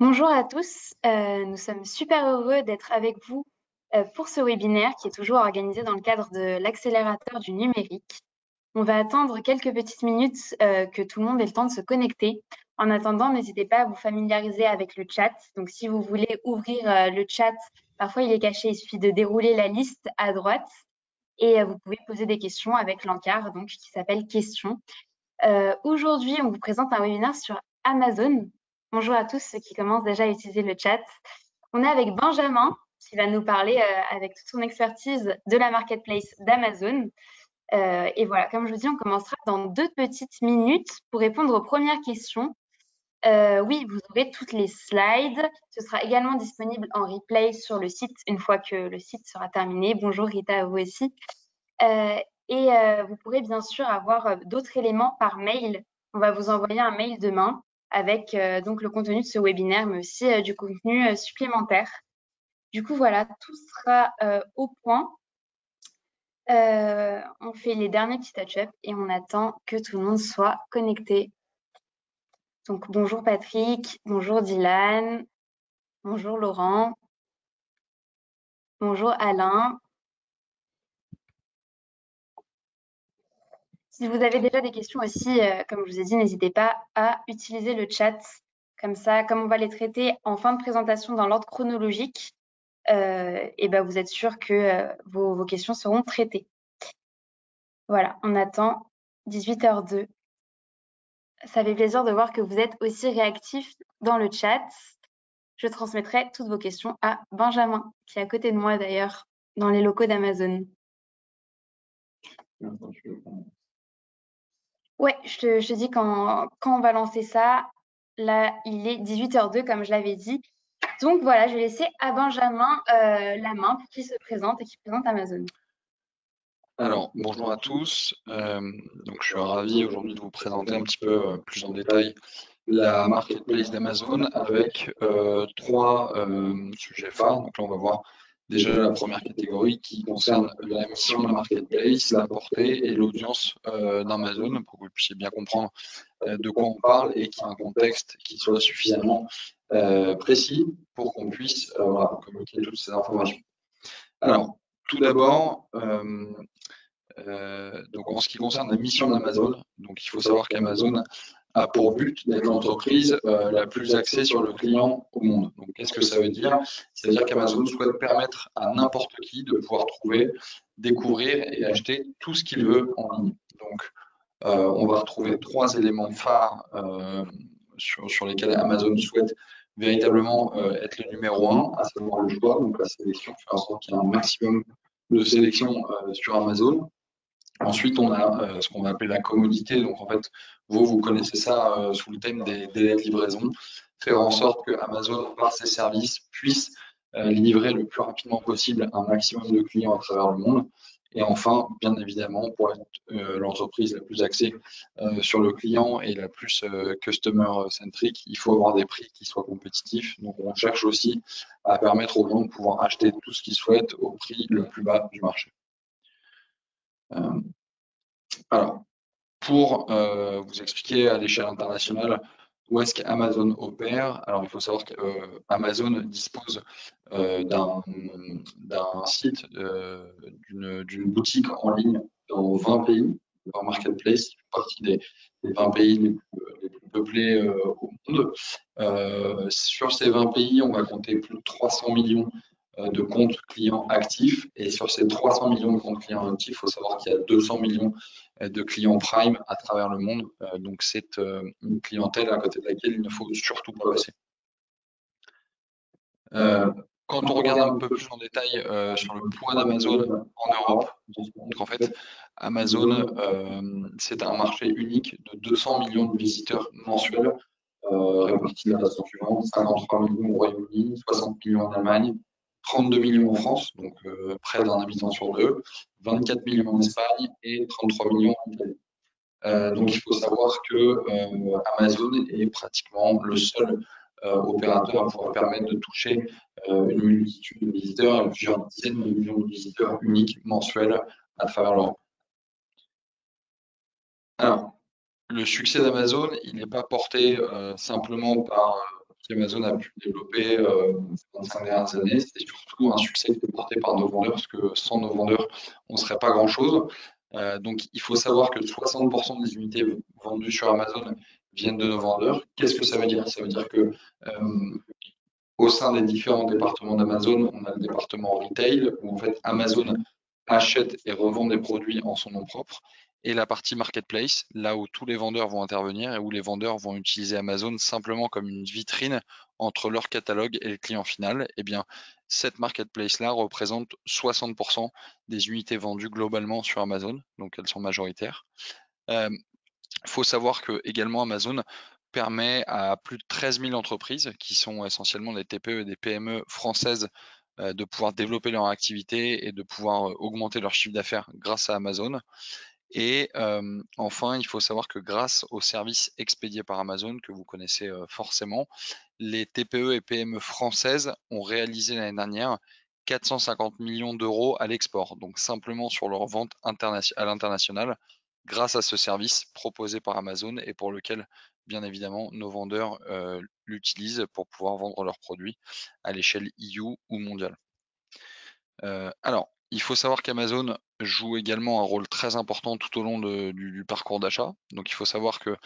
Bonjour à tous, nous sommes super heureux d'être avec vous pour ce webinaire qui est toujours organisé dans le cadre de l'accélérateur du numérique. On va attendre quelques petites minutes que tout le monde ait le temps de se connecter. En attendant, n'hésitez pas à vous familiariser avec le chat. Donc, si vous voulez ouvrir le chat, parfois il est caché, il suffit de dérouler la liste à droite et vous pouvez poser des questions avec l'encart donc, qui s'appelle questions. Aujourd'hui, on vous présente un webinaire sur Amazon. Bonjour à tous ceux qui commencent déjà à utiliser le chat. On est avec Benjamin qui va nous parler avec toute son expertise de la marketplace d'Amazon. Et voilà, comme je vous dis, on commencera dans 2 petites minutes pour répondre aux premières questions. Oui, vous aurez toutes les slides. Ce sera également disponible en replay sur le site une fois que le site sera terminé. Bonjour Rita, à vous aussi. Vous pourrez bien sûr avoir d'autres éléments par mail. On va vous envoyer un mail demain avec donc le contenu de ce webinaire, mais aussi du contenu supplémentaire. Du coup, voilà, tout sera au point. On fait les derniers petits touch-up et on attend que tout le monde soit connecté. Donc, bonjour Patrick, bonjour Dylan, bonjour Laurent, bonjour Alain. Si vous avez déjà des questions aussi, comme je vous ai dit, n'hésitez pas à utiliser le chat. Comme ça, comme on va les traiter en fin de présentation dans l'ordre chronologique, et ben vous êtes sûr que vos questions seront traitées. Voilà, on attend 18h02. Ça fait plaisir de voir que vous êtes aussi réactifs dans le chat. Je transmettrai toutes vos questions à Benjamin, qui est à côté de moi d'ailleurs, dans les locaux d'Amazon. Ouais, je te dis quand on va lancer ça. Là, il est 18h02, comme je l'avais dit. Donc voilà, je vais laisser à Benjamin la main pour qu'il se présente et qu'il présente Amazon. Alors, bonjour à tous. Donc, je suis ravi aujourd'hui de vous présenter un petit peu plus en détail la marketplace d'Amazon avec 3 sujets phares. Donc là, on va voir déjà la première catégorie qui concerne la mission de la marketplace, la portée et l'audience d'Amazon pour que vous puissiez bien comprendre de quoi on parle et qu'il y ait un contexte qui soit suffisamment précis pour qu'on puisse communiquer toutes ces informations. Alors, tout d'abord, donc en ce qui concerne la mission d'Amazon, donc il faut savoir qu'Amazon a pour but d'être l'entreprise la plus axée sur le client au monde. Donc qu'est-ce que ça veut dire? Ça veut dire qu'Amazon souhaite permettre à n'importe qui de pouvoir trouver, découvrir et acheter tout ce qu'il veut en ligne. Donc on va retrouver 3 éléments phares sur lesquels Amazon souhaite véritablement être le numéro 1, à savoir le choix, donc la sélection, faire en sorte qu'il y ait un maximum de sélection sur Amazon. Ensuite, on a ce qu'on va appeler la commodité. Donc, en fait, vous connaissez ça sous le thème des délais de livraison. Faire en sorte que Amazon, par ses services, puisse livrer le plus rapidement possible un maximum de clients à travers le monde. Et enfin, bien évidemment, pour être l'entreprise la plus axée sur le client et la plus customer-centric, il faut avoir des prix qui soient compétitifs. Donc, on cherche aussi à permettre aux gens de pouvoir acheter tout ce qu'ils souhaitent au prix le plus bas du marché. Alors, pour vous expliquer à l'échelle internationale où est-ce qu'Amazon opère, alors il faut savoir qu'Amazon dispose d'un site, d'une boutique en ligne dans 20 pays, leur marketplace, qui fait partie des 20 pays les plus peuplés au monde. Sur ces 20 pays, on va compter plus de 300 millions de comptes clients actifs. Et sur ces 300 millions de comptes clients actifs, il faut savoir qu'il y a 200 millions de clients Prime à travers le monde. Donc, c'est une clientèle à côté de laquelle il ne faut surtout pas passer. Quand on regarde un peu plus en détail sur le poids d'Amazon en Europe, on se montre qu'en fait, Amazon, c'est un marché unique de 200 millions de visiteurs mensuels, répartis de la façon suivante: 53 millions au Royaume-Uni, 60 millions en Allemagne, 32 millions en France, donc près d'un habitant sur 2, 24 millions en Espagne et 33 millions en Italie. Donc il faut savoir que Amazon est pratiquement le seul opérateur à pouvoir permettre de toucher une multitude de visiteurs et plusieurs dizaines de millions de visiteurs uniques mensuels à travers l'Europe. Alors, le succès d'Amazon, il n'est pas porté simplement par qu'Amazon a pu développer ces 25 dernières années. C'était surtout un succès qui était porté par nos vendeurs, parce que sans nos vendeurs, on ne serait pas grand-chose. Donc, il faut savoir que 60% des unités vendues sur Amazon viennent de nos vendeurs. Qu'est-ce que ça veut dire? Ça veut dire que au sein des différents départements d'Amazon, on a le département retail, où en fait Amazon achète et revend des produits en son nom propre, et la partie marketplace, là où tous les vendeurs vont intervenir et où les vendeurs vont utiliser Amazon simplement comme une vitrine entre leur catalogue et le client final. Eh bien, cette marketplace-là représente 60% des unités vendues globalement sur Amazon, donc elles sont majoritaires. Il faut savoir que également Amazon permet à plus de 13 000 entreprises, qui sont essentiellement des TPE et des PME françaises, de pouvoir développer leur activité et de pouvoir augmenter leur chiffre d'affaires grâce à Amazon. Et enfin, il faut savoir que grâce aux services expédiés par Amazon, que vous connaissez forcément, les TPE et PME françaises ont réalisé l'année dernière 450 millions d'euros à l'export, donc simplement sur leur vente à l'international, grâce à ce service proposé par Amazon et pour lequel, bien évidemment, nos vendeurs l'utilisent pour pouvoir vendre leurs produits à l'échelle EU ou mondiale. Alors, il faut savoir qu'Amazon joue également un rôle très important tout au long du parcours d'achat. Donc il faut savoir que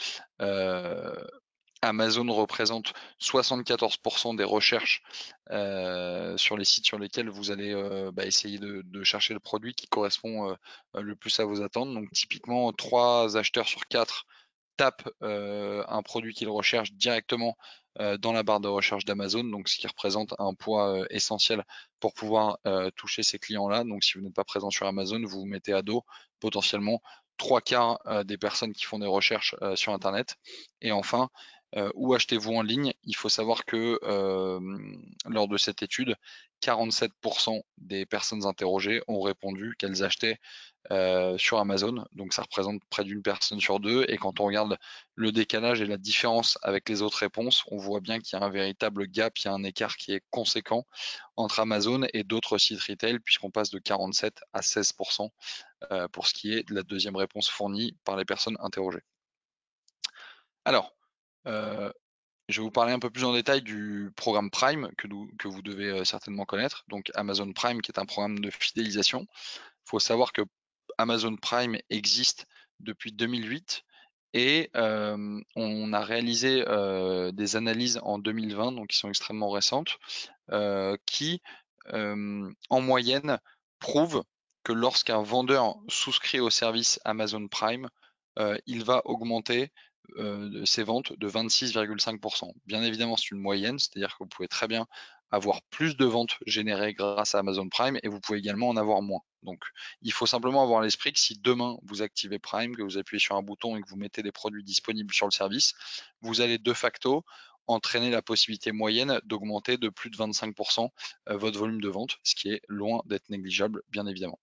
Amazon représente 74% des recherches sur les sites sur lesquels vous allez essayer de chercher le produit qui correspond le plus à vos attentes. Donc typiquement, 3 acheteurs sur 4 tapent un produit qu'ils recherchent directement dans la barre de recherche d'Amazon, donc ce qui représente un poids essentiel pour pouvoir toucher ces clients-là. Donc si vous n'êtes pas présent sur Amazon, vous vous mettez à dos potentiellement 3/4 des personnes qui font des recherches sur Internet. Et enfin, où achetez-vous en ligne? Il faut savoir que lors de cette étude, 47% des personnes interrogées ont répondu qu'elles achetaient sur Amazon, donc ça représente près d'une personne sur deux. Et quand on regarde le décalage et la différence avec les autres réponses, on voit bien qu'il y a un véritable gap, il y a un écart qui est conséquent entre Amazon et d'autres sites retail, puisqu'on passe de 47 à 16% pour ce qui est de la deuxième réponse fournie par les personnes interrogées. Alors, je vais vous parler un peu plus en détail du programme Prime que vous devez certainement connaître, donc Amazon Prime, qui est un programme de fidélisation. Il faut savoir que Amazon Prime existe depuis 2008 et on a réalisé des analyses en 2020, donc qui sont extrêmement récentes, qui en moyenne prouvent que lorsqu'un vendeur souscrit au service Amazon Prime, il va augmenter ses ventes de 26,5%. Bien évidemment, c'est une moyenne, c'est-à-dire que vous pouvez très bien avoir plus de ventes générées grâce à Amazon Prime et vous pouvez également en avoir moins. Donc, il faut simplement avoir à l'esprit que si demain vous activez Prime, que vous appuyez sur un bouton et que vous mettez des produits disponibles sur le service, vous allez de facto entraîner la possibilité moyenne d'augmenter de plus de 25% votre volume de vente, ce qui est loin d'être négligeable, bien évidemment.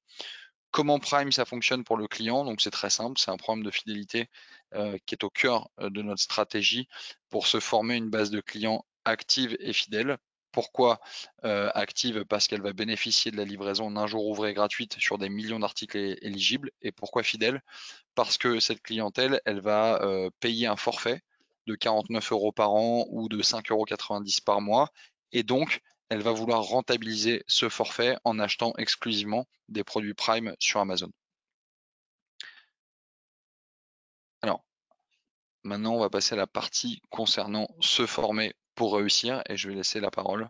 Comment Prime ça fonctionne pour le client? Donc c'est très simple, c'est un programme de fidélité qui est au cœur de notre stratégie pour se former une base de clients active et fidèle. Pourquoi active? Parce qu'elle va bénéficier de la livraison d'un jour ouvré gratuite sur des millions d'articles éligibles. Et pourquoi fidèle? Parce que cette clientèle, elle va payer un forfait de 49 € par an ou de 5,90 € par mois. Et donc, elle va vouloir rentabiliser ce forfait en achetant exclusivement des produits Prime sur Amazon. Alors, maintenant, on va passer à la partie concernant se former pour réussir et je vais laisser la parole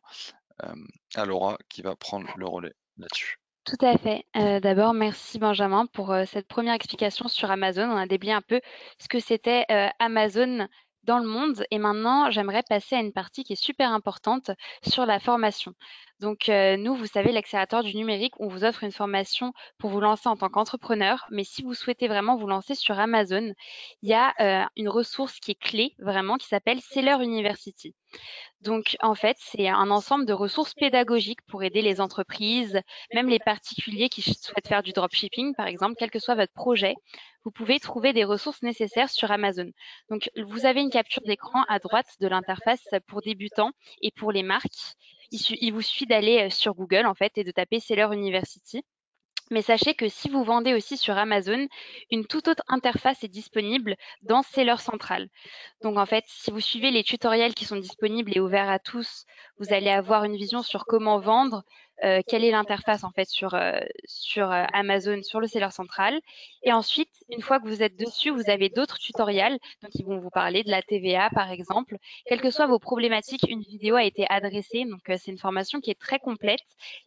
à Laura qui va prendre le relais là-dessus. Tout à fait. D'abord, merci Benjamin pour cette première explication sur Amazon. On a déblayé un peu ce que c'était Amazon dans le monde. Et maintenant, j'aimerais passer à une partie qui est super importante sur la formation. Donc, nous, vous savez, l'accélérateur du numérique, on vous offre une formation pour vous lancer en tant qu'entrepreneur. Mais si vous souhaitez vraiment vous lancer sur Amazon, il y a une ressource qui est clé, vraiment, qui s'appelle Seller University. Donc, en fait, c'est un ensemble de ressources pédagogiques pour aider les entreprises, même les particuliers qui souhaitent faire du dropshipping, par exemple, quel que soit votre projet. Vous pouvez trouver des ressources nécessaires sur Amazon. Donc, vous avez une capture d'écran à droite de l'interface pour débutants et pour les marques. Il vous suffit d'aller sur Google, en fait, et de taper Seller University. Mais sachez que si vous vendez aussi sur Amazon, une toute autre interface est disponible dans Seller Central. Donc en fait, si vous suivez les tutoriels qui sont disponibles et ouverts à tous, vous allez avoir une vision sur comment vendre, quelle est l'interface en fait sur Amazon, sur le Seller Central. Et ensuite, une fois que vous êtes dessus, vous avez d'autres tutoriels, donc ils vont vous parler de la TVA par exemple. Quelles que soient vos problématiques, une vidéo a été adressée. Donc c'est une formation qui est très complète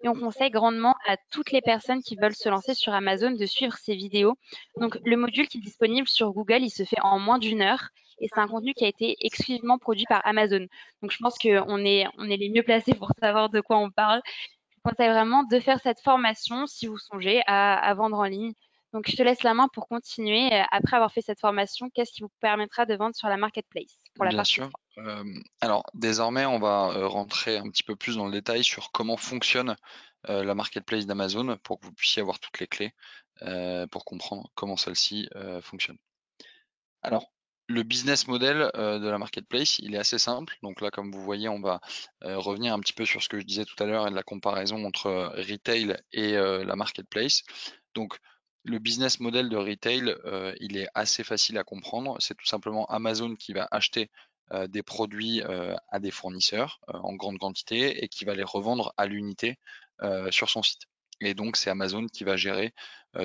et on conseille grandement à toutes les personnes qui veulent se lancer sur Amazon de suivre ces vidéos. Donc le module qui est disponible sur Google, il se fait en moins d'une heure et c'est un contenu qui a été exclusivement produit par Amazon. Donc je pense qu'on est les mieux placés pour savoir de quoi on parle. Je vous conseille vraiment de faire cette formation si vous songez à vendre en ligne. Donc je te laisse la main pour continuer. Après avoir fait cette formation, qu'est-ce qui vous permettra de vendre sur la marketplace pour la Bien partie sûr. 3? Alors désormais, on va rentrer un petit peu plus dans le détail sur comment fonctionne la marketplace d'Amazon pour que vous puissiez avoir toutes les clés pour comprendre comment celle-ci fonctionne. Alors, le business model de la marketplace, il est assez simple. Donc là, comme vous voyez, on va revenir un petit peu sur ce que je disais tout à l'heure et de la comparaison entre retail et la marketplace. Donc, le business model de retail, il est assez facile à comprendre. C'est tout simplement Amazon qui va acheter des produits à des fournisseurs en grande quantité et qui va les revendre à l'unité sur son site. Et donc, c'est Amazon qui va gérer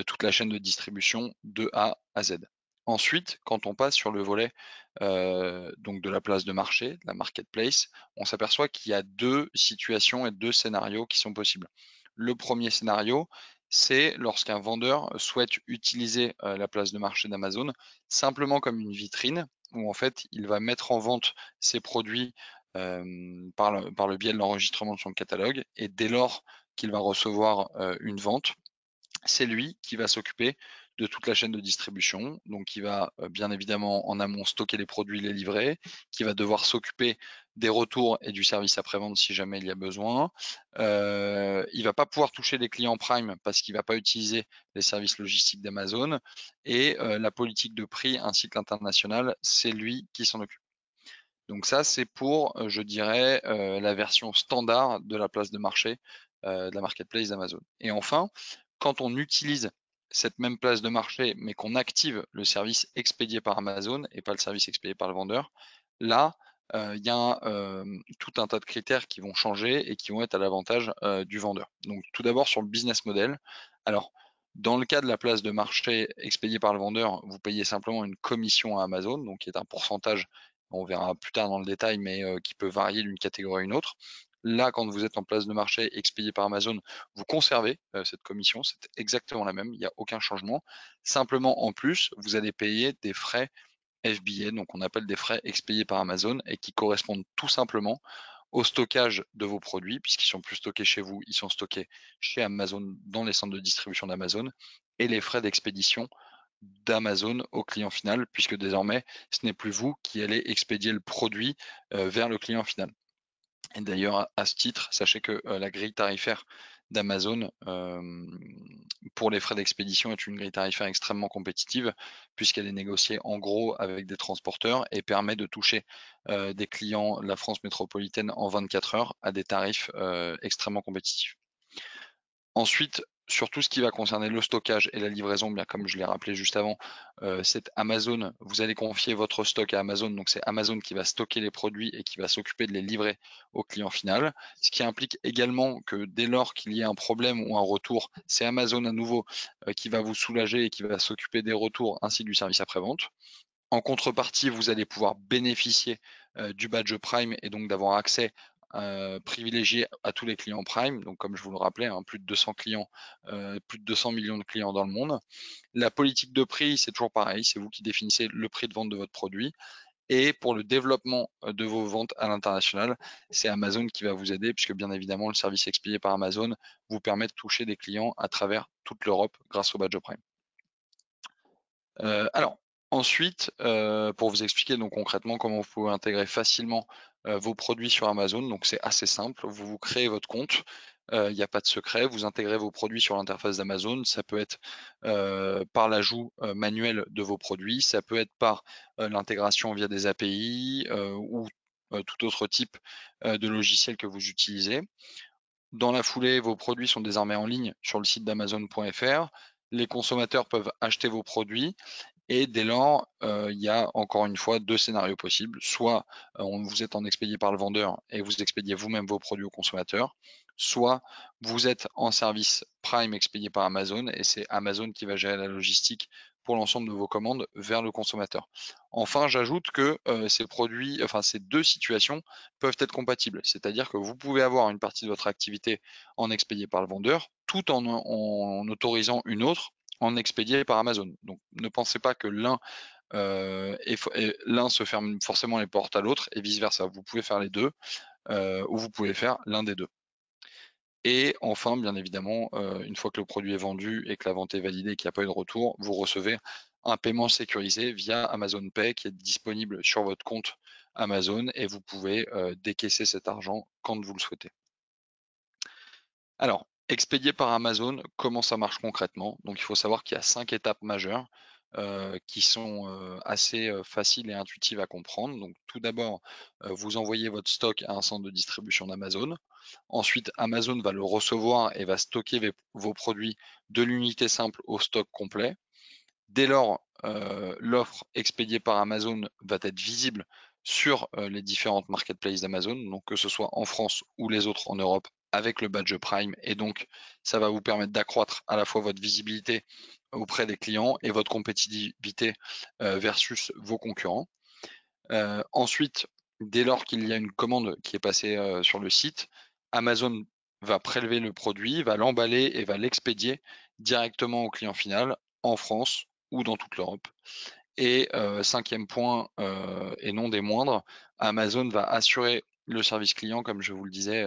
toute la chaîne de distribution de A à Z. Ensuite, quand on passe sur le volet donc de la place de marché, la marketplace, on s'aperçoit qu'il y a deux situations et deux scénarios qui sont possibles. Le premier scénario, c'est lorsqu'un vendeur souhaite utiliser la place de marché d'Amazon simplement comme une vitrine où en fait il va mettre en vente ses produits par le biais de l'enregistrement de son catalogue et dès lors qu'il va recevoir une vente, c'est lui qui va s'occuper de toute la chaîne de distribution. Donc, il va bien évidemment en amont stocker les produits, les livrer, qui va devoir s'occuper des retours et du service après-vente si jamais il y a besoin. Il va pas pouvoir toucher les clients Prime parce qu'il va pas utiliser les services logistiques d'Amazon. Et la politique de prix ainsi que l'international, c'est lui qui s'en occupe. Donc ça, c'est pour, je dirais, la version standard de la place de marché de la marketplace d'Amazon. Et enfin, quand on utilise cette même place de marché, mais qu'on active le service expédié par Amazon et pas le service expédié par le vendeur, là, il y a tout un tas de critères qui vont changer et qui vont être à l'avantage du vendeur. Donc tout d'abord sur le business model. Alors, dans le cas de la place de marché expédiée par le vendeur, vous payez simplement une commission à Amazon, donc qui est un pourcentage, on verra plus tard dans le détail, mais qui peut varier d'une catégorie à une autre. Là, quand vous êtes en place de marché expédié par Amazon, vous conservez cette commission, c'est exactement la même, il n'y a aucun changement. Simplement, en plus, vous allez payer des frais FBA, donc on appelle des frais expédiés par Amazon et qui correspondent tout simplement au stockage de vos produits, puisqu'ils sont plus stockés chez vous, ils sont stockés chez Amazon dans les centres de distribution d'Amazon, et les frais d'expédition d'Amazon au client final, puisque désormais, ce n'est plus vous qui allez expédier le produit vers le client final. Et d'ailleurs, à ce titre, sachez que la grille tarifaire d'Amazon pour les frais d'expédition est une grille tarifaire extrêmement compétitive puisqu'elle est négociée en gros avec des transporteurs et permet de toucher des clients de la France métropolitaine en 24 heures à des tarifs extrêmement compétitifs. Ensuite, sur tout ce qui va concerner le stockage et la livraison, bien comme je l'ai rappelé juste avant, c'est Amazon, vous allez confier votre stock à Amazon, donc c'est Amazon qui va stocker les produits et qui va s'occuper de les livrer au client final. Ce qui implique également que dès lors qu'il y a un problème ou un retour, c'est Amazon à nouveau qui va vous soulager et qui va s'occuper des retours ainsi que du service après-vente. En contrepartie, vous allez pouvoir bénéficier du badge Prime et donc d'avoir accès privilégié à tous les clients Prime. Donc, comme je vous le rappelais, hein, plus de 200 clients, plus de 200 millions de clients dans le monde. La politique de prix, c'est toujours pareil, c'est vous qui définissez le prix de vente de votre produit. Et pour le développement de vos ventes à l'international, c'est Amazon qui va vous aider, puisque bien évidemment, le service expédié par Amazon vous permet de toucher des clients à travers toute l'Europe grâce au badge Prime. Alors, ensuite, pour vous expliquer donc concrètement comment vous pouvez intégrer facilement vos produits sur Amazon, donc c'est assez simple. Vous créez votre compte, il n'y a pas de secret. Vous intégrez vos produits sur l'interface d'Amazon. Ça peut être par l'ajout manuel de vos produits, ça peut être par l'intégration via des API ou tout autre type de logiciel que vous utilisez. Dans la foulée, vos produits sont désormais en ligne sur le site d'Amazon.fr. Les consommateurs peuvent acheter vos produits et dès lors, il y a encore une fois 2 scénarios possibles. Soit, vous êtes en expédié par le vendeur et vous expédiez vous-même vos produits aux consommateurs, soit vous êtes en service Prime expédié par Amazon et c'est Amazon qui va gérer la logistique pour l'ensemble de vos commandes vers le consommateur. Enfin, j'ajoute que, ces 2 situations peuvent être compatibles. C'est-à-dire que vous pouvez avoir une partie de votre activité en expédié par le vendeur, tout en autorisant une autre en expédié par Amazon. Donc ne pensez pas que l'un se ferme forcément les portes à l'autre et vice-versa. Vous pouvez faire les deux ou vous pouvez faire l'un des deux. Et enfin, bien évidemment, une fois que le produit est vendu et que la vente est validée et qu'il n'y a pas eu de retour, vous recevez un paiement sécurisé via Amazon Pay qui est disponible sur votre compte Amazon et vous pouvez décaisser cet argent quand vous le souhaitez. Alors, expédié par Amazon, comment ça marche concrètement? Donc il faut savoir qu'il y a 5 étapes majeures, qui sont, assez, faciles et intuitives à comprendre. Donc tout d'abord, vous envoyez votre stock à un centre de distribution d'Amazon. Ensuite, Amazon va le recevoir et va stocker vos produits de l'unité simple au stock complet. Dès lors, l'offre expédiée par Amazon va être visible sur, les différentes marketplaces d'Amazon, donc que ce soit en France ou les autres en Europe avec le badge Prime et donc ça va vous permettre d'accroître à la fois votre visibilité auprès des clients et votre compétitivité, versus vos concurrents. Ensuite, dès lors qu'il y a une commande qui est passée, sur le site, Amazon va prélever le produit, va l'emballer et va l'expédier directement au client final en France ou dans toute l'Europe. Et 5e point, et non des moindres, Amazon va assurer le service client, comme je vous le disais,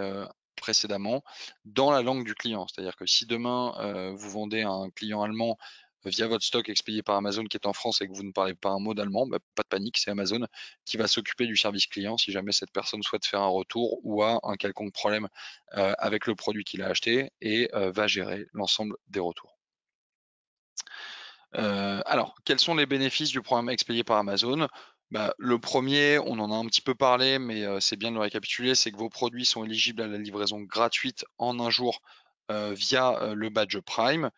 précédemment, dans la langue du client. C'est-à-dire que si demain, vous vendez à un client allemand via votre stock expédié par Amazon qui est en France et que vous ne parlez pas un mot d'allemand, bah, pas de panique, c'est Amazon qui va s'occuper du service client si jamais cette personne souhaite faire un retour ou a un quelconque problème, avec le produit qu'il a acheté et va gérer l'ensemble des retours. Alors, quels sont les bénéfices du programme expédié par Amazon? Bah, le premier, on en a un petit peu parlé, mais c'est bien de le récapituler, c'est que vos produits sont éligibles à la livraison gratuite en un jour via le badge Prime.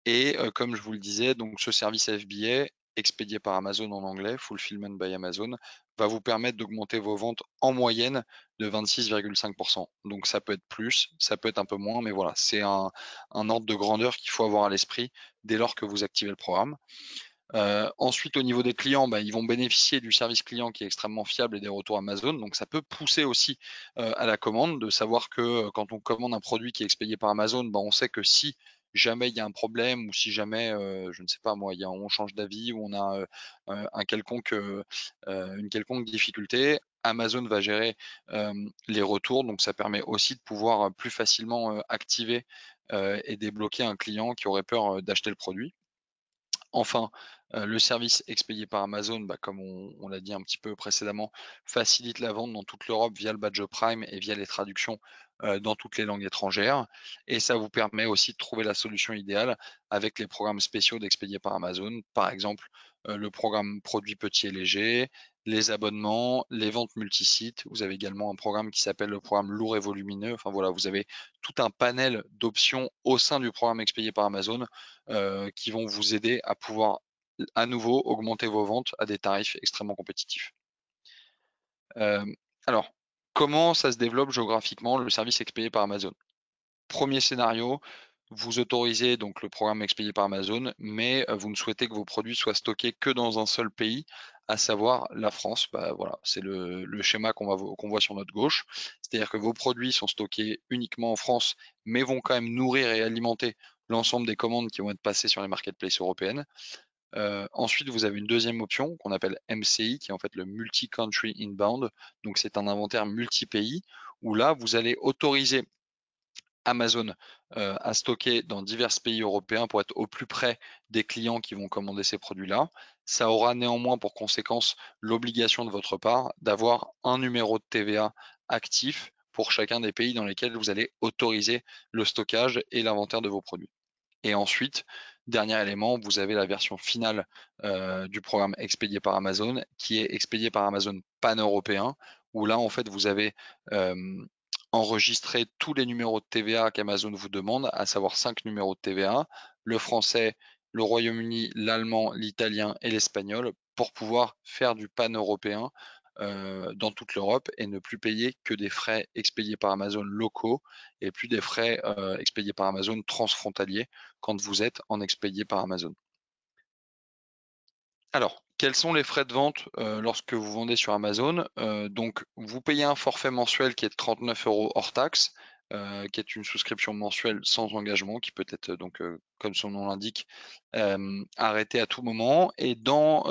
Et comme je vous le disais, donc ce service FBA, expédié par Amazon en anglais, Fulfillment by Amazon, va vous permettre d'augmenter vos ventes en moyenne de 26,5%. Donc ça peut être plus, ça peut être un peu moins, mais voilà, c'est un ordre de grandeur qu'il faut avoir à l'esprit dès lors que vous activez le programme. Ensuite, au niveau des clients, bah, ils vont bénéficier du service client qui est extrêmement fiable et des retours Amazon. Donc, ça peut pousser aussi à la commande, de savoir que quand on commande un produit qui est expédié par Amazon, bah, on sait que si jamais il y a un problème ou si jamais, je ne sais pas moi, on change d'avis ou on a une quelconque difficulté, Amazon va gérer les retours. Donc, ça permet aussi de pouvoir plus facilement activer et débloquer un client qui aurait peur d'acheter le produit. Enfin, le service expédié par Amazon, bah, comme on l'a dit un petit peu précédemment, facilite la vente dans toute l'Europe via le badge Prime et via les traductions dans toutes les langues étrangères. Et ça vous permet aussi de trouver la solution idéale avec les programmes spéciaux d'expédié par Amazon. Par exemple, le programme produits petits et légers, les abonnements, les ventes multisites. Vous avez également un programme qui s'appelle le programme lourd et volumineux. Enfin voilà, vous avez tout un panel d'options au sein du programme expédié par Amazon qui vont vous aider à pouvoir à nouveau augmenter vos ventes à des tarifs extrêmement compétitifs. Euh, alors, comment ça se développe géographiquement le service expédié par Amazon? Premier scénario, vous autorisez donc le programme expédié par Amazon, mais vous ne souhaitez que vos produits soient stockés que dans un seul pays, à savoir la France. Bah, voilà, c'est le schéma qu'on voit sur notre gauche. C'est-à-dire que vos produits sont stockés uniquement en France, mais vont quand même nourrir et alimenter l'ensemble des commandes qui vont être passées sur les marketplaces européennes. Ensuite, vous avez une deuxième option qu'on appelle MCI, qui est en fait le Multi-Country Inbound. Donc, c'est un inventaire multi-pays où là, vous allez autoriser Amazon à stocker dans divers pays européens pour être au plus près des clients qui vont commander ces produits-là. Ça aura néanmoins pour conséquence l'obligation de votre part d'avoir un numéro de TVA actif pour chacun des pays dans lesquels vous allez autoriser le stockage et l'inventaire de vos produits. Et ensuite, dernier élément, vous avez la version finale du programme expédié par Amazon, qui est expédié par Amazon pan-européen, où là, en fait, vous avez enregistrer tous les numéros de TVA qu'Amazon vous demande, à savoir 5 numéros de TVA, le français, le Royaume-Uni, l'allemand, l'italien et l'espagnol, pour pouvoir faire du pan-européen dans toute l'Europe et ne plus payer que des frais expédiés par Amazon locaux et plus des frais expédiés par Amazon transfrontaliers quand vous êtes en expédié par Amazon. Alors, quels sont les frais de vente lorsque vous vendez sur Amazon? Donc, vous payez un forfait mensuel qui est de 39 € hors taxe, qui est une souscription mensuelle sans engagement, qui peut être donc, comme son nom l'indique, arrêtée à tout moment. Et dans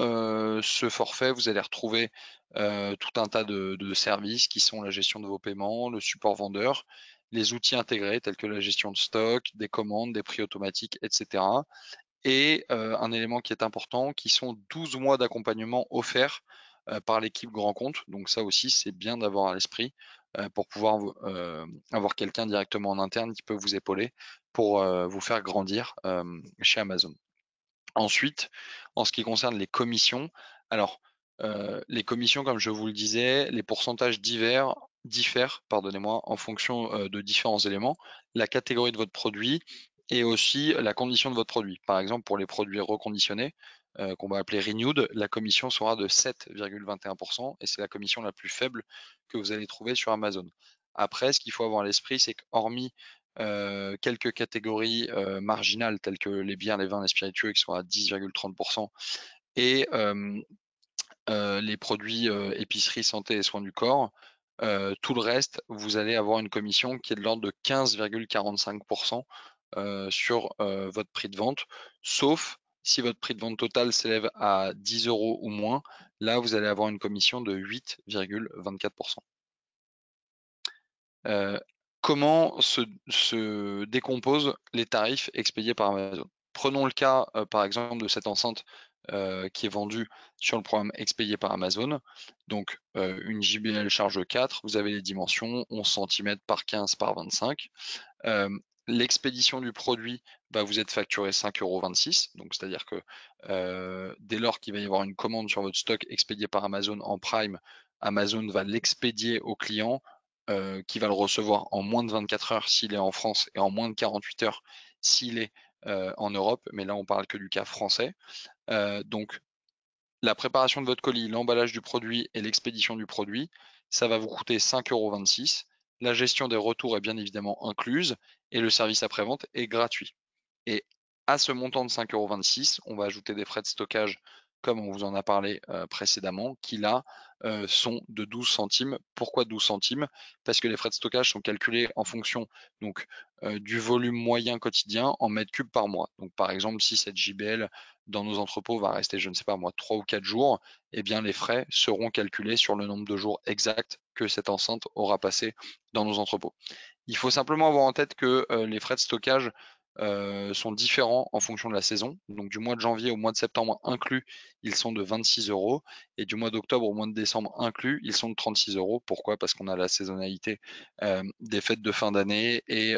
ce forfait, vous allez retrouver tout un tas de services qui sont la gestion de vos paiements, le support vendeur, les outils intégrés tels que la gestion de stock, des commandes, des prix automatiques, etc. Et un élément qui est important, qui sont 12 mois d'accompagnement offerts par l'équipe grand compte. Donc ça aussi, c'est bien d'avoir à l'esprit pour pouvoir avoir quelqu'un directement en interne qui peut vous épauler pour vous faire grandir chez Amazon. Ensuite, en ce qui concerne les commissions, alors les commissions, comme je vous le disais, les pourcentages diffèrent, pardonnez-moi, en fonction de différents éléments, la catégorie de votre produit et aussi la condition de votre produit. Par exemple, pour les produits reconditionnés, qu'on va appeler renewed, la commission sera de 7,21% et c'est la commission la plus faible que vous allez trouver sur Amazon. Après, ce qu'il faut avoir à l'esprit, c'est qu'hormis quelques catégories marginales telles que les bières, les vins, les spiritueux qui sont à 10,30% et les produits épicerie, santé et soins du corps, tout le reste, vous allez avoir une commission qui est de l'ordre de 15,45% sur votre prix de vente, sauf si votre prix de vente total s'élève à 10 € ou moins, là vous allez avoir une commission de 8,24%. Comment se décomposent les tarifs expédiés par Amazon? Prenons le cas, par exemple, de cette enceinte qui est vendue sur le programme expédié par Amazon. Donc, une JBL charge 4, vous avez les dimensions 11 cm par 15 par 25. L'expédition du produit, vous êtes facturé 5,26 €. Donc, c'est-à-dire que dès lors qu'il va y avoir une commande sur votre stock expédié par Amazon en Prime, Amazon va l'expédier au client qui va le recevoir en moins de 24 heures s'il est en France et en moins de 48 heures s'il est en Europe. Mais là, on parle que du cas français. Donc, la préparation de votre colis, l'emballage du produit et l'expédition du produit, ça va vous coûter 5,26 €. La gestion des retours est bien évidemment incluse et le service après-vente est gratuit. Et à ce montant de 5,26 €, on va ajouter des frais de stockage, comme on vous en a parlé précédemment, qui là sont de 12 centimes. Pourquoi 12 centimes? Parce que les frais de stockage sont calculés en fonction donc, du volume moyen quotidien en mètres cubes par mois. Donc par exemple, si cette JBL dans nos entrepôts va rester, je ne sais pas moi, 3 ou 4 jours, eh bien les frais seront calculés sur le nombre de jours exact que cette enceinte aura passé dans nos entrepôts. Il faut simplement avoir en tête que les frais de stockage sont différents en fonction de la saison. Donc du mois de janvier au mois de septembre inclus, ils sont de 26 € et du mois d'octobre au mois de décembre inclus, ils sont de 36 €. Pourquoi? Parce qu'on a la saisonnalité des fêtes de fin d'année et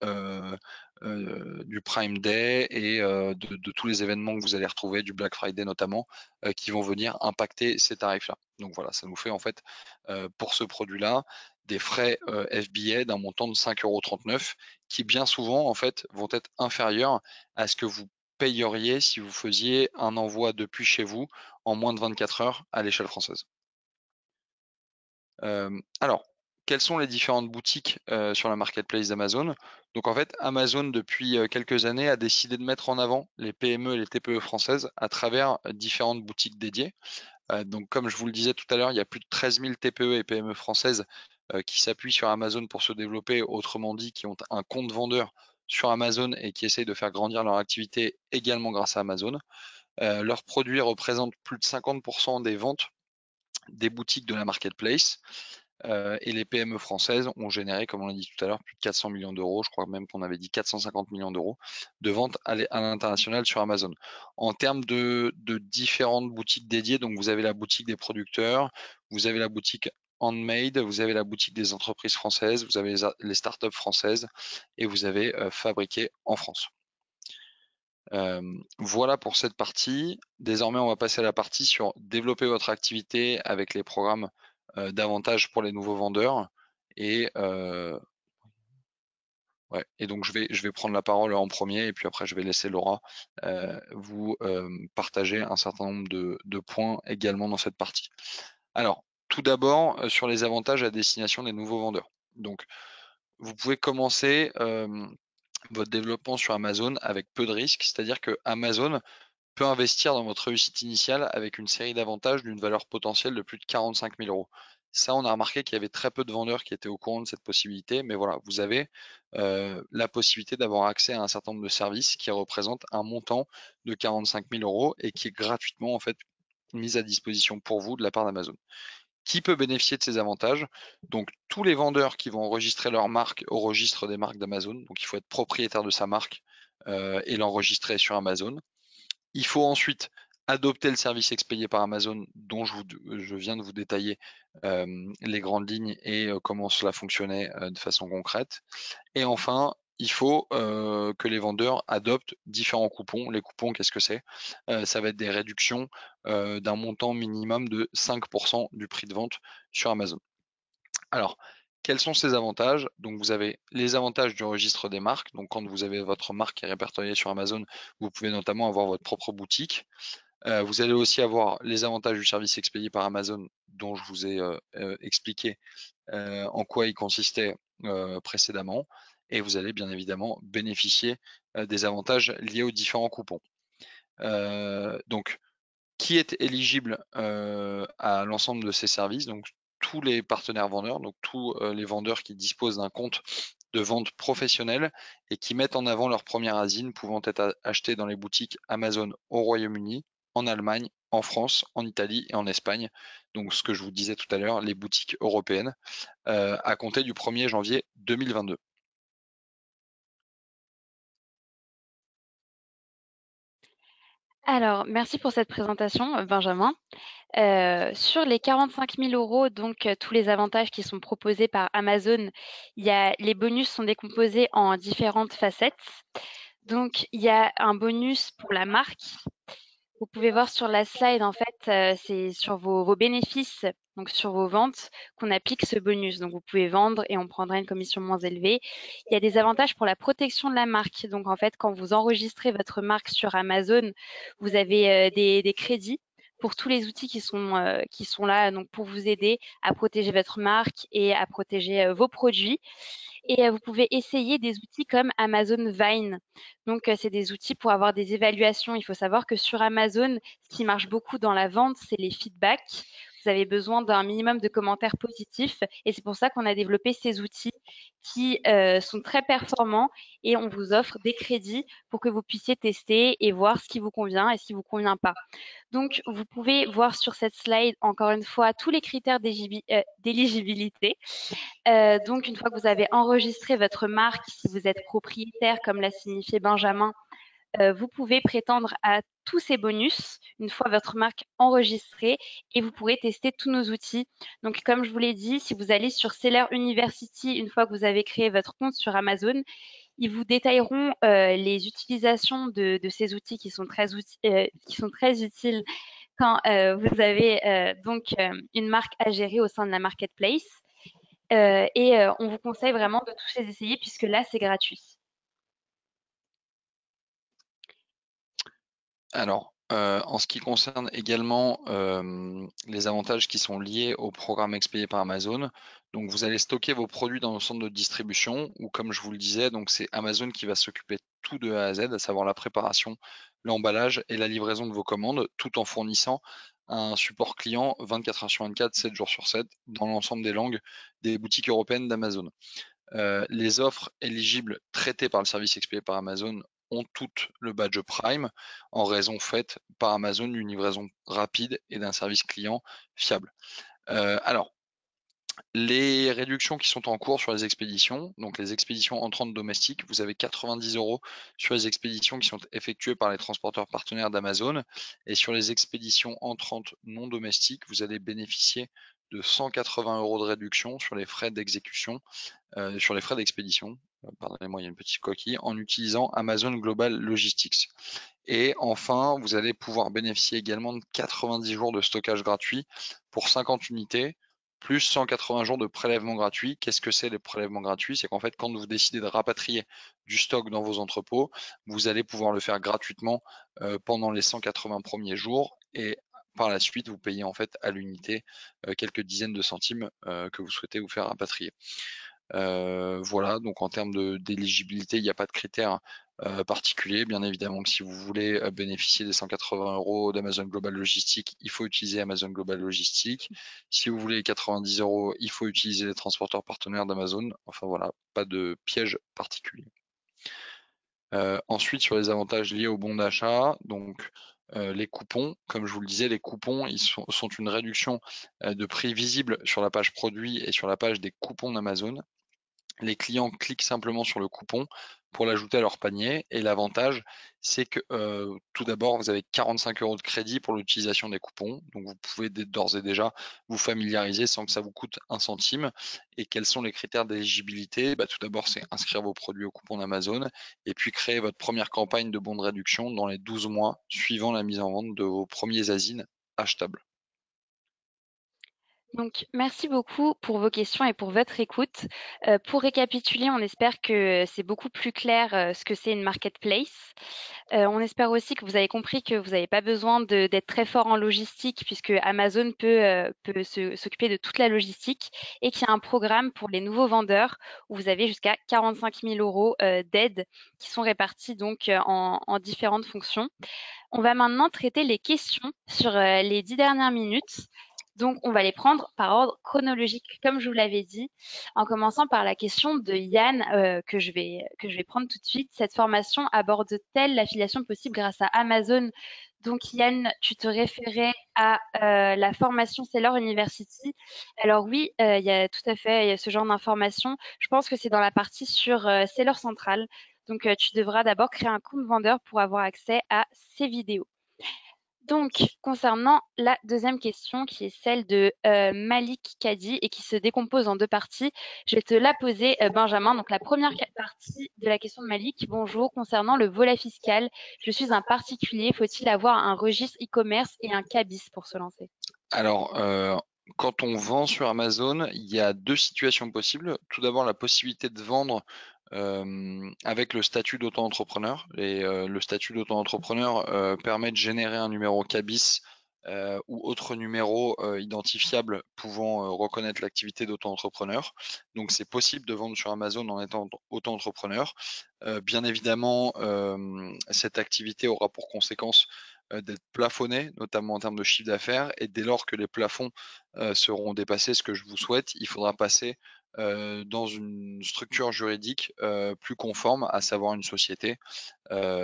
du Prime Day et de tous les événements que vous allez retrouver, du Black Friday notamment, qui vont venir impacter ces tarifs-là. Donc voilà, ça nous fait en fait pour ce produit-là des frais FBA d'un montant de 5,39 € qui bien souvent en fait vont être inférieurs à ce que vous payeriez si vous faisiez un envoi depuis chez vous en moins de 24 heures à l'échelle française. Alors, quelles sont les différentes boutiques sur la marketplace d'Amazon? Donc en fait, Amazon depuis quelques années a décidé de mettre en avant les PME et les TPE françaises à travers différentes boutiques dédiées. Donc comme je vous le disais tout à l'heure, il y a plus de 13 000 TPE et PME françaises qui s'appuient sur Amazon pour se développer, autrement dit, qui ont un compte vendeur sur Amazon et qui essayent de faire grandir leur activité également grâce à Amazon. Leurs produits représentent plus de 50% des ventes des boutiques de la marketplace. Et les PME françaises ont généré, comme on l'a dit tout à l'heure, plus de 400 millions d'euros, je crois même qu'on avait dit 450 millions d'euros de ventes à l'international sur Amazon. En termes de différentes boutiques dédiées, donc vous avez la boutique des producteurs, vous avez la boutique handmade, vous avez la boutique des entreprises françaises, vous avez les startups françaises et vous avez fabriqué en France. Voilà pour cette partie. Désormais, on va passer à la partie sur développer votre activité avec les programmes d'avantages pour les nouveaux vendeurs Et ouais, et donc je vais prendre la parole en premier et puis après je vais laisser Laura vous partager un certain nombre de points également dans cette partie. Alors, tout d'abord, sur les avantages à destination des nouveaux vendeurs. Donc, vous pouvez commencer votre développement sur Amazon avec peu de risques, c'est-à-dire que Amazon peut investir dans votre réussite initiale avec une série d'avantages d'une valeur potentielle de plus de 45 000 euros. Ça, on a remarqué qu'il y avait très peu de vendeurs qui étaient au courant de cette possibilité, mais voilà, vous avez la possibilité d'avoir accès à un certain nombre de services qui représentent un montant de 45 000 euros et qui est gratuitement en fait mis à disposition pour vous de la part d'Amazon. Qui peut bénéficier de ces avantages? Donc tous les vendeurs qui vont enregistrer leur marque au registre des marques d'Amazon, donc il faut être propriétaire de sa marque et l'enregistrer sur Amazon. Il faut ensuite adopter le service expédié par Amazon dont je viens de vous détailler les grandes lignes et comment cela fonctionnait de façon concrète. Et enfin, il faut que les vendeurs adoptent différents coupons. Les coupons, qu'est-ce que c'est? Ça va être des réductions d'un montant minimum de 5% du prix de vente sur Amazon. Alors, quels sont ces avantages? Donc, vous avez les avantages du registre des marques. Donc, quand vous avez votre marque qui est répertoriée sur Amazon, vous pouvez notamment avoir votre propre boutique. Vous allez aussi avoir les avantages du service expédié par Amazon, dont je vous ai expliqué en quoi il consistait précédemment. Et vous allez bien évidemment bénéficier des avantages liés aux différents coupons. Donc, qui est éligible à l'ensemble de ces services? Donc, tous les partenaires vendeurs, donc tous les vendeurs qui disposent d'un compte de vente professionnel et qui mettent en avant leur première asine pouvant être acheté dans les boutiques Amazon au Royaume-Uni, en Allemagne, en France, en Italie et en Espagne. Donc, ce que je vous disais tout à l'heure, les boutiques européennes, à compter du 1er janvier 2022. Alors, merci pour cette présentation, Benjamin. Sur les 45 000 euros, donc tous les avantages qui sont proposés par Amazon, les bonus sont décomposés en différentes facettes. Donc, il y a un bonus pour la marque. Vous pouvez voir sur la slide, en fait, c'est sur vos bénéfices, donc sur vos ventes, qu'on applique ce bonus. Donc, vous pouvez vendre et on prendra une commission moins élevée. Il y a des avantages pour la protection de la marque. Donc, en fait, quand vous enregistrez votre marque sur Amazon, vous avez des crédits pour tous les outils qui sont là, donc pour vous aider à protéger votre marque et à protéger vos produits. Et vous pouvez essayer des outils comme Amazon Vine. Donc, c'est des outils pour avoir des évaluations. Il faut savoir que sur Amazon, ce qui marche beaucoup dans la vente, c'est les feedbacks. Vous avez besoin d'un minimum de commentaires positifs et c'est pour ça qu'on a développé ces outils qui sont très performants et on vous offre des crédits pour que vous puissiez tester et voir ce qui vous convient et ce qui vous convient pas. Donc, vous pouvez voir sur cette slide, encore une fois, tous les critères d'éligibilité. Donc, une fois que vous avez enregistré votre marque, si vous êtes propriétaire, comme l'a signifié Benjamin, vous pouvez prétendre à tous ces bonus une fois votre marque enregistrée et vous pourrez tester tous nos outils. Donc, comme je vous l'ai dit, si vous allez sur Seller University, une fois que vous avez créé votre compte sur Amazon, ils vous détailleront les utilisations de ces outils qui sont très utiles quand vous avez une marque à gérer au sein de la marketplace. On vous conseille vraiment de tous les essayer puisque là, c'est gratuit. Alors, en ce qui concerne également les avantages qui sont liés au programme expédié par Amazon, donc vous allez stocker vos produits dans le centre de distribution où, comme je vous le disais, donc c'est Amazon qui va s'occuper de tout de A à Z, à savoir la préparation, l'emballage et la livraison de vos commandes, tout en fournissant un support client 24 heures sur 24, 7 jours sur 7, dans l'ensemble des langues des boutiques européennes d'Amazon. Les offres éligibles traitées par le service expédié par Amazon ont toutes le badge Prime en raison faite par Amazon d'une livraison rapide et d'un service client fiable. Alors, les réductions qui sont en cours sur les expéditions, donc les expéditions entrantes domestiques, vous avez 90 € sur les expéditions qui sont effectuées par les transporteurs partenaires d'Amazon. Et sur les expéditions entrantes non domestiques, vous allez bénéficier de 180 € de réduction sur les frais d'exécution, sur les frais d'expédition, pardonnez-moi, il y a une petite coquille, en utilisant Amazon Global Logistics. Et enfin, vous allez pouvoir bénéficier également de 90 jours de stockage gratuit pour 50 unités plus 180 jours de prélèvement gratuit. Qu'est-ce que c'est les prélèvements gratuits? C'est qu'en fait, quand vous décidez de rapatrier du stock dans vos entrepôts, vous allez pouvoir le faire gratuitement pendant les 180 premiers jours et par la suite, vous payez en fait à l'unité quelques dizaines de centimes que vous souhaitez vous faire rapatrier. Voilà, donc en termes d'éligibilité, il n'y a pas de critères particuliers. Bien évidemment que si vous voulez bénéficier des 180 € d'Amazon Global Logistique, il faut utiliser Amazon Global Logistique. Si vous voulez 90 €, il faut utiliser les transporteurs partenaires d'Amazon. Enfin voilà, pas de piège particulier. Ensuite, sur les avantages liés au bon d'achat, donc les coupons, comme je vous le disais, les coupons ils sont une réduction de prix visible sur la page produit et sur la page des coupons d'Amazon. Les clients cliquent simplement sur le coupon pour l'ajouter à leur panier et l'avantage c'est que tout d'abord vous avez 45 € de crédit pour l'utilisation des coupons, donc vous pouvez d'ores et déjà vous familiariser sans que ça vous coûte un centime. Et quels sont les critères d'éligibilité? Tout d'abord c'est inscrire vos produits au coupon d'Amazon et puis créer votre première campagne de bons de réduction dans les 12 mois suivant la mise en vente de vos premiers ASIN achetables. Donc, merci beaucoup pour vos questions et pour votre écoute. Pour récapituler, on espère que c'est beaucoup plus clair ce que c'est une marketplace. On espère aussi que vous avez compris que vous n'avez pas besoin d'être très fort en logistique puisque Amazon peut s'occuper de toute la logistique et qu'il y a un programme pour les nouveaux vendeurs où vous avez jusqu'à 45 000 € d'aide qui sont répartis donc en différentes fonctions. On va maintenant traiter les questions sur les 10 dernières minutes. Donc, on va les prendre par ordre chronologique, comme je vous l'avais dit, en commençant par la question de Yann, que je vais prendre tout de suite. Cette formation aborde-t-elle l'affiliation possible grâce à Amazon? Donc, Yann, tu te référais à la formation Seller University. Alors oui, il y a tout à fait il y a ce genre d'information. Je pense que c'est dans la partie sur Seller Central. Donc, tu devras d'abord créer un compte vendeur pour avoir accès à ces vidéos. Donc, concernant la deuxième question, qui est celle de Malik Kadi et qui se décompose en deux parties, je vais te la poser, Benjamin. Donc, la première partie de la question de Malik, bonjour, concernant le volet fiscal, je suis un particulier, faut-il avoir un registre e-commerce et un CABIS pour se lancer? Alors, quand on vend sur Amazon, il y a deux situations possibles. Tout d'abord, la possibilité de vendre avec le statut d'auto-entrepreneur. Et le statut d'auto-entrepreneur permet de générer un numéro CABIS ou autre numéro identifiable pouvant reconnaître l'activité d'auto-entrepreneur. Donc c'est possible de vendre sur Amazon en étant auto-entrepreneur. Bien évidemment, cette activité aura pour conséquence d'être plafonnée, notamment en termes de chiffre d'affaires. Et dès lors que les plafonds seront dépassés, ce que je vous souhaite, il faudra passer dans une structure juridique plus conforme, à savoir une société,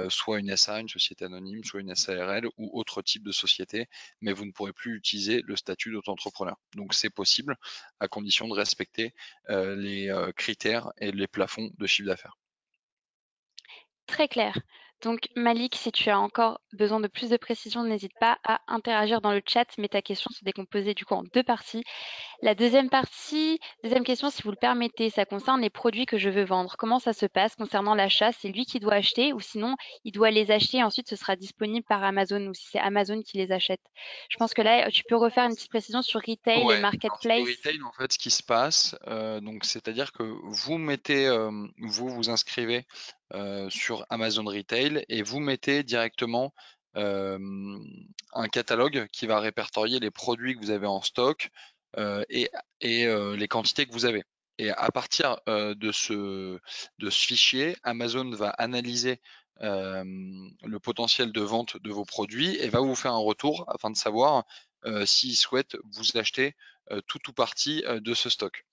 soit une SA, une société anonyme, soit une SARL ou autre type de société, mais vous ne pourrez plus utiliser le statut d'auto-entrepreneur. Donc c'est possible à condition de respecter les critères et les plafonds de chiffre d'affaires. Très clair. Donc, Malik, si tu as encore besoin de plus de précision, n'hésite pas à interagir dans le chat, mais ta question se décomposait du coup en deux parties. La deuxième partie, deuxième question, si vous le permettez, ça concerne les produits que je veux vendre. Comment ça se passe concernant l'achat? C'est lui qui doit acheter ou sinon il doit les acheter et ensuite ce sera disponible par Amazon ou si c'est Amazon qui les achète? Je pense que là, tu peux refaire une petite précision sur retail et Ouais, alors sur marketplace. retail, en fait, ce qui se passe, donc c'est-à-dire que vous mettez, vous vous inscrivez sur Amazon Retail et vous mettez directement un catalogue qui va répertorier les produits que vous avez en stock et les quantités que vous avez. Et à partir de ce fichier, Amazon va analyser le potentiel de vente de vos produits et va vous faire un retour afin de savoir s'ils souhaitent vous acheter tout ou partie de ce stock.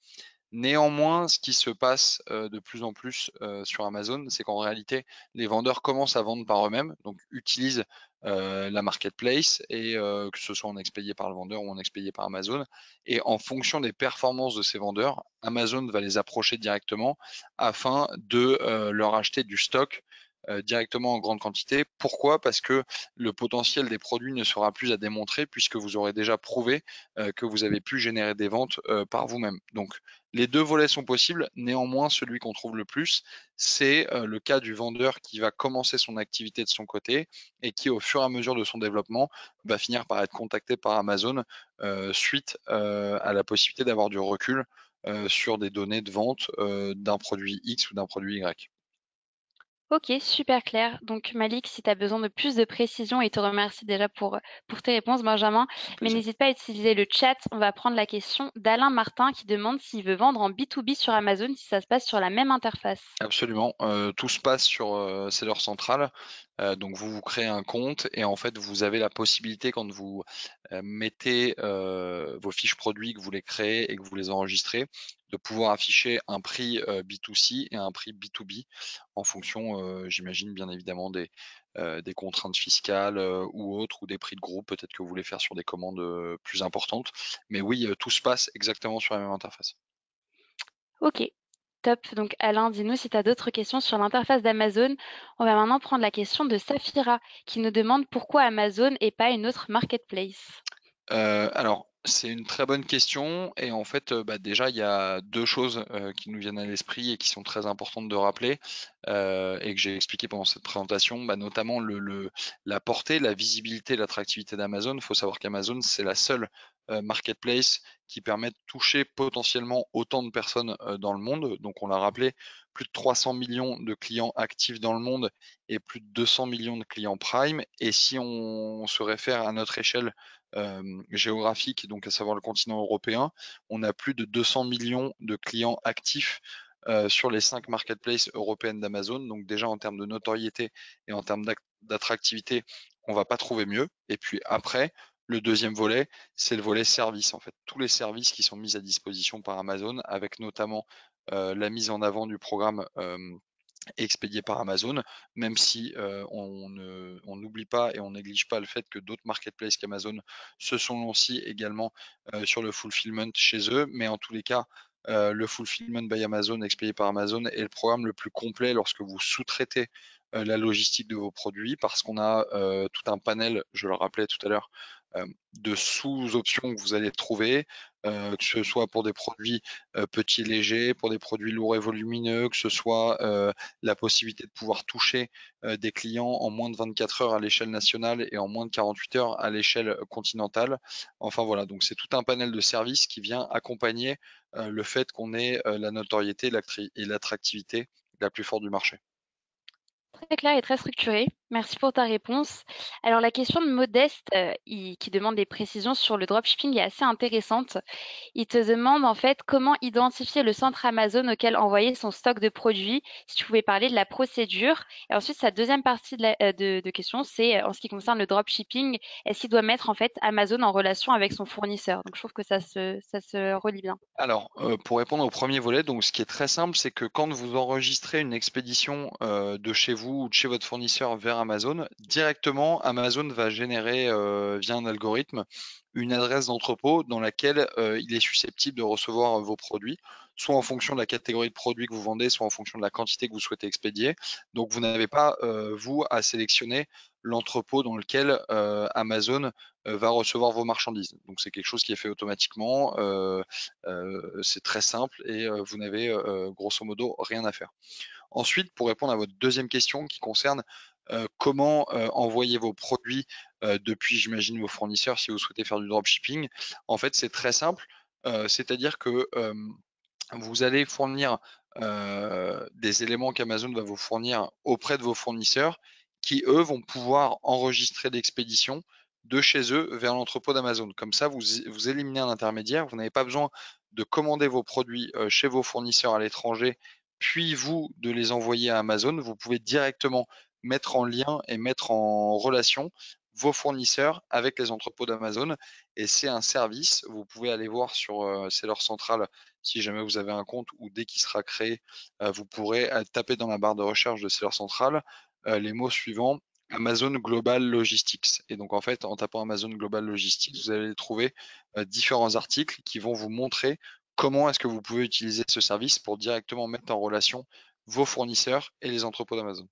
Néanmoins, ce qui se passe de plus en plus sur Amazon, c'est qu'en réalité, les vendeurs commencent à vendre par eux-mêmes, donc utilisent la marketplace, et que ce soit en expédié par le vendeur ou en expédié par Amazon. Et en fonction des performances de ces vendeurs, Amazon va les approcher directement afin de leur acheter du stock directement en grande quantité. Pourquoi? Parce que le potentiel des produits ne sera plus à démontrer puisque vous aurez déjà prouvé que vous avez pu générer des ventes par vous-même. Donc les 2 volets sont possibles. Néanmoins, celui qu'on trouve le plus, c'est le cas du vendeur qui va commencer son activité de son côté et qui, au fur et à mesure de son développement, va finir par être contacté par Amazon suite à la possibilité d'avoir du recul sur des données de vente d'un produit X ou d'un produit Y. OK, super clair. Donc Malik, si tu as besoin de plus de précision, et te remercie déjà pour tes réponses, Benjamin, Un mais plaisir. n'hésite pas à utiliser le chat. On va prendre la question d'Alain Martin qui demande s'il veut vendre en B2B sur Amazon, si ça se passe sur la même interface. Absolument, tout se passe sur, Seller Central. Donc vous créez un compte et en fait, vous avez la possibilité quand vous, mettez, vos fiches produits, que vous les créez et que vous les enregistrez, de pouvoir afficher un prix, B2C et un prix B2B en fonction, j'imagine bien évidemment des contraintes fiscales, ou autres ou des prix de groupe. Peut-être que vous voulez faire sur des commandes, plus importantes. Mais oui, tout se passe exactement sur la même interface. OK, top. Donc Alain, dis-nous si tu as d'autres questions sur l'interface d'Amazon. On va maintenant prendre la question de Safira qui nous demande pourquoi Amazon et pas une autre marketplace. Alors, c'est une très bonne question et en fait, bah, déjà, il y a 2 choses, qui nous viennent à l'esprit et qui sont très importantes de rappeler, et que j'ai expliqué pendant cette présentation. Bah, notamment la portée, la visibilité, l'attractivité d'Amazon. Il faut savoir qu'Amazon, c'est la seule, marketplace qui permet de toucher potentiellement autant de personnes, dans le monde. Donc on l'a rappelé, plus de 300 millions de clients actifs dans le monde et plus de 200 millions de clients Prime. Et si on se réfère à notre échelle géographique, donc à savoir le continent européen, on a plus de 200 millions de clients actifs sur les 5 marketplaces européennes d'Amazon. Donc déjà en termes de notoriété et en termes d'attractivité, on va pas trouver mieux. Et puis après, le deuxième volet, c'est le volet service en fait. Tous les services qui sont mis à disposition par Amazon, avec notamment la mise en avant du programme expédié par Amazon, même si on n'oublie pas et on néglige pas le fait que d'autres marketplaces qu'Amazon se sont lancés également sur le fulfillment chez eux. Mais en tous les cas, le fulfillment by Amazon expédié par Amazon est le programme le plus complet lorsque vous sous-traitez la logistique de vos produits parce qu'on a tout un panel, je le rappelais tout à l'heure, de sous-options que vous allez trouver, que ce soit pour des produits petits et légers, pour des produits lourds et volumineux, que ce soit la possibilité de pouvoir toucher des clients en moins de 24 heures à l'échelle nationale et en moins de 48 heures à l'échelle continentale. Enfin voilà, donc c'est tout un panel de services qui vient accompagner le fait qu'on ait la notoriété et l'attractivité la plus forte du marché. Très clair et très structuré. Merci pour ta réponse. Alors la question de Modeste, qui demande des précisions sur le dropshipping est assez intéressante. Il te demande en fait comment identifier le centre Amazon auquel envoyer son stock de produits, si tu pouvais parler de la procédure. Et ensuite, sa deuxième partie de question, c'est en ce qui concerne le dropshipping, est-ce qu'il doit mettre en fait Amazon en relation avec son fournisseur? Donc je trouve que ça se relie bien. Alors, pour répondre au premier volet, donc ce qui est très simple, c'est que quand vous enregistrez une expédition, de chez vous ou de chez votre fournisseur vers Amazon, directement Amazon va générer, via un algorithme, une adresse d'entrepôt dans laquelle, il est susceptible de recevoir, vos produits, soit en fonction de la catégorie de produits que vous vendez, soit en fonction de la quantité que vous souhaitez expédier. Donc vous n'avez pas, vous, à sélectionner l'entrepôt dans lequel, Amazon, va recevoir vos marchandises. Donc c'est quelque chose qui est fait automatiquement, c'est très simple et vous n'avez, grosso modo rien à faire. Ensuite, pour répondre à votre deuxième question qui concerne, comment, envoyer vos produits, depuis, j'imagine, vos fournisseurs si vous souhaitez faire du dropshipping. En fait, c'est très simple, c'est-à-dire que, vous allez fournir, des éléments qu'Amazon va vous fournir auprès de vos fournisseurs qui, eux, vont pouvoir enregistrer l'expédition de chez eux vers l'entrepôt d'Amazon. Comme ça, vous éliminez un intermédiaire, vous n'avez pas besoin de commander vos produits, chez vos fournisseurs à l'étranger, puis vous de les envoyer à Amazon. Vous pouvez directement mettre en lien et mettre en relation vos fournisseurs avec les entrepôts d'Amazon et c'est un service. Vous pouvez aller voir sur, Seller Central si jamais vous avez un compte ou dès qu'il sera créé, vous pourrez taper dans la barre de recherche de Seller Central les mots suivants: Amazon Global Logistics. Et donc en fait, en tapant Amazon Global Logistics, vous allez trouver différents articles qui vont vous montrer comment est-ce que vous pouvez utiliser ce service pour directement mettre en relation vos fournisseurs et les entrepôts d'Amazon.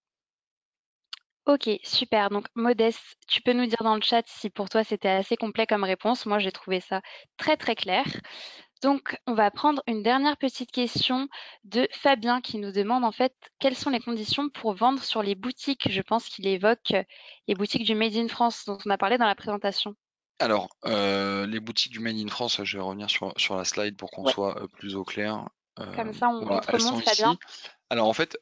Ok, super. Donc, Modeste, tu peux nous dire dans le chat si pour toi c'était assez complet comme réponse. Moi, j'ai trouvé ça très très clair. Donc, on va prendre une dernière petite question de Fabien qui nous demande en fait quelles sont les conditions pour vendre sur les boutiques. Je pense qu'il évoque les boutiques du Made in France dont on a parlé dans la présentation. Alors, les boutiques du Made in France, je vais revenir sur la slide pour qu'on Ouais. soit plus au clair. Comme ça, on Voilà, te elles sont remonte, Fabien. ici. Alors en fait,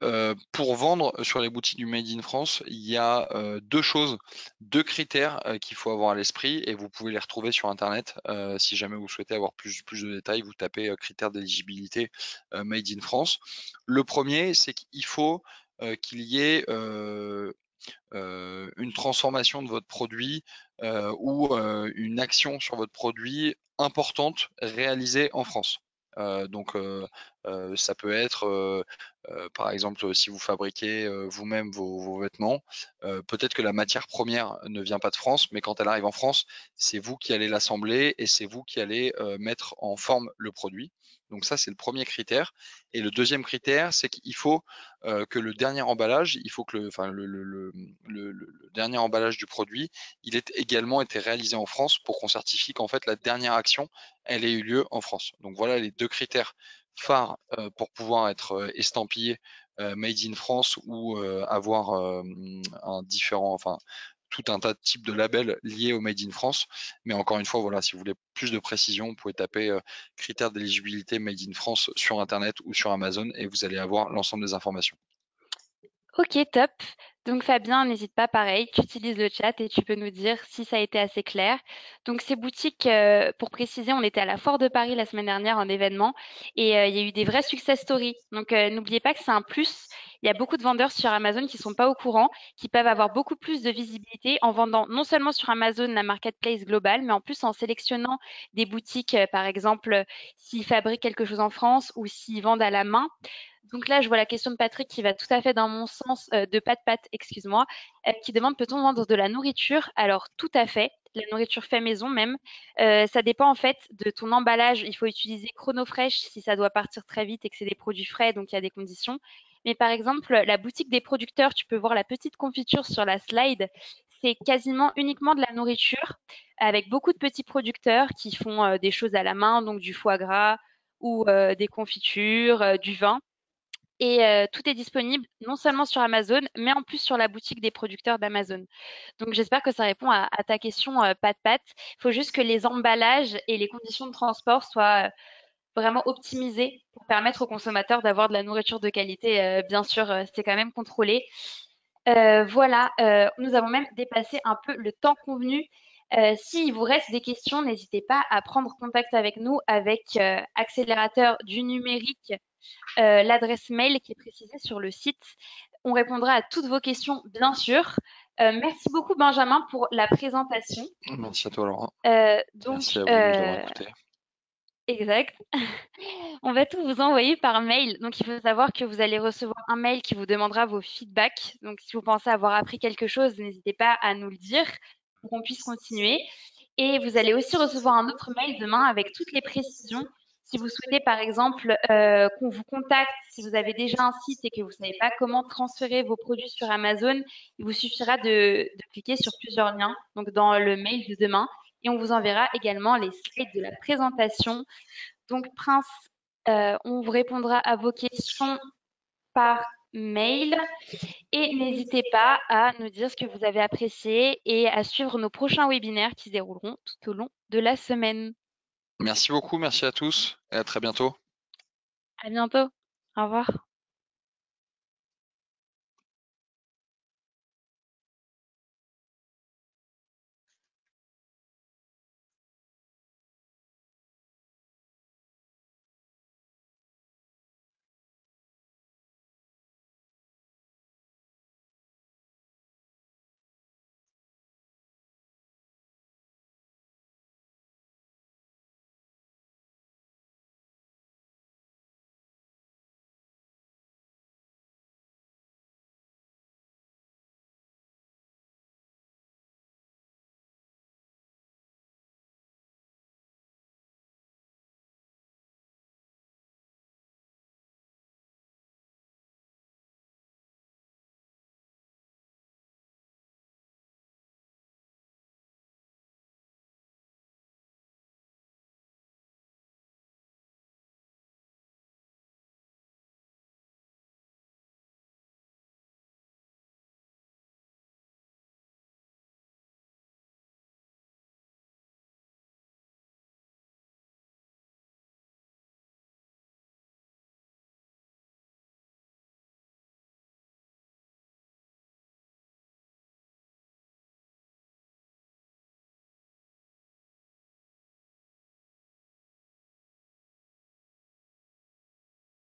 pour vendre sur les boutiques du Made in France, il y a deux choses, deux critères qu'il faut avoir à l'esprit et vous pouvez les retrouver sur Internet. Si jamais vous souhaitez avoir plus de détails, vous tapez critères d'éligibilité Made in France. Le premier, c'est qu'il faut qu'il y ait une transformation de votre produit ou une action sur votre produit importante réalisée en France. Ça peut être, par exemple, si vous fabriquez vous-même vos vêtements, peut-être que la matière première ne vient pas de France, mais quand elle arrive en France, c'est vous qui allez l'assembler et c'est vous qui allez mettre en forme le produit. Donc ça, c'est le premier critère. Et le deuxième critère, c'est qu'il faut que le dernier emballage, il faut que le dernier emballage du produit, il ait également été réalisé en France pour qu'on certifie qu'en fait la dernière action, elle ait eu lieu en France. Donc voilà les deux critères phares pour pouvoir être estampillé Made in France ou avoir un différent, enfin tout un tas de types de labels liés au Made in France. Mais encore une fois, voilà, si vous voulez plus de précision, vous pouvez taper critères d'éligibilité Made in France sur Internet ou sur Amazon et vous allez avoir l'ensemble des informations. Ok, top. Donc Fabien, n'hésite pas, pareil, tu utilises le chat et tu peux nous dire si ça a été assez clair. Donc ces boutiques, pour préciser, on était à la Foire de Paris la semaine dernière en événement et il y a eu des vrais success stories. Donc n'oubliez pas que c'est un plus. Il y a beaucoup de vendeurs sur Amazon qui sont pas au courant, qui peuvent avoir beaucoup plus de visibilité en vendant non seulement sur Amazon la marketplace globale, mais en plus en sélectionnant des boutiques, par exemple, s'ils fabriquent quelque chose en France ou s'ils vendent à la main. Donc là, je vois la question de Patrick qui va tout à fait dans mon sens, de Pat, excuse-moi, qui demande peut-on vendre de la nourriture? Alors tout à fait, la nourriture fait maison même. Ça dépend en fait de ton emballage. Il faut utiliser Chronofresh si ça doit partir très vite et que c'est des produits frais, donc il y a des conditions. Mais par exemple, la boutique des producteurs, tu peux voir la petite confiture sur la slide. C'est quasiment uniquement de la nourriture, avec beaucoup de petits producteurs qui font des choses à la main, donc du foie gras ou des confitures, du vin. Et tout est disponible non seulement sur Amazon, mais en plus sur la boutique des producteurs d'Amazon. Donc j'espère que ça répond à ta question, Pat. Il faut juste que les emballages et les conditions de transport soient vraiment optimisées pour permettre aux consommateurs d'avoir de la nourriture de qualité. Bien sûr, c'est quand même contrôlé. Voilà, nous avons même dépassé un peu le temps convenu. S'il vous reste des questions, n'hésitez pas à prendre contact avec nous avec Accélérateur du numérique, l'adresse mail qui est précisée sur le site. On répondra à toutes vos questions, bien sûr. Merci beaucoup, Benjamin, pour la présentation. Merci à toi, Laura. Donc, Merci à vous de nous avoir écoutés. exact. On va tout vous envoyer par mail. Donc, il faut savoir que vous allez recevoir un mail qui vous demandera vos feedbacks. Donc, si vous pensez avoir appris quelque chose, n'hésitez pas à nous le dire pour qu'on puisse continuer. Et vous allez aussi recevoir un autre mail demain avec toutes les précisions. Si vous souhaitez, par exemple, qu'on vous contacte, si vous avez déjà un site et que vous ne savez pas comment transférer vos produits sur Amazon, il vous suffira de cliquer sur plusieurs liens, donc dans le mail de demain, et on vous enverra également les slides de la présentation. Donc, Prince, on vous répondra à vos questions par mail et n'hésitez pas à nous dire ce que vous avez apprécié et à suivre nos prochains webinaires qui se dérouleront tout au long de la semaine. Merci beaucoup, merci à tous et à très bientôt. À bientôt. Au revoir.